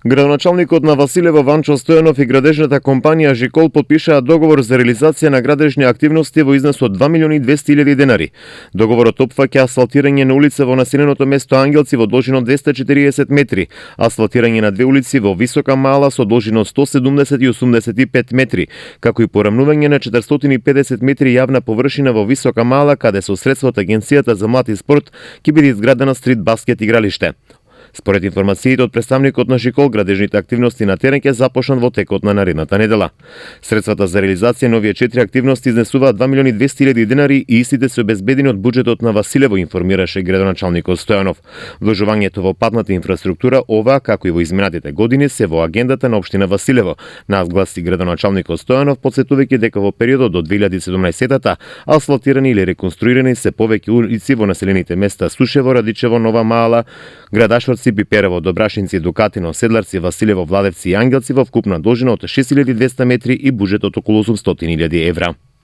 Градоначалникот на Василево Ванчо Стојанов и градежната компанија Жикол потпишаа договор за реализација на градежни активности во износ од 2.200.000 денари. Договорот опфаќа асфалтирање на улица во населеното место Ангелци во должина од 240 метри, асфалтирање на две улици во Висока Мала со должина од 170 и 85 метри, како и порамнување на 450 метри јавна површина во Висока Мала, каде со средства од Агенцијата за млад и спорт ќе биде изградена стрит баскет игралиште. Според информациите од представникот на Жикол, градежните активности на терен ќе започнат во текот на наредната недела. Средствата за реализација на овие 4 активности изнесуваат 2.200.000 денари и истите се обезбедени од буџетот на Василево, информираше градоначалникот Стојанов. Вложувањето во патната инфраструктура ова, како и во изминатите години, се во агендата на општина Василево. Надгласи градоначалникот Стојанов, потсетувајќи дека во периодот до 2017-та асфалтирани или реконструирани се повеќе улици во населените места Сушево, Радичево, Нова Мала, Градашварци, Пиперево, Добрашинци, Дукатино, Седларци, Василево, Владевци и Ангелци во вкупна должина од 6.200 метри и буџет од околу 800.000 евра.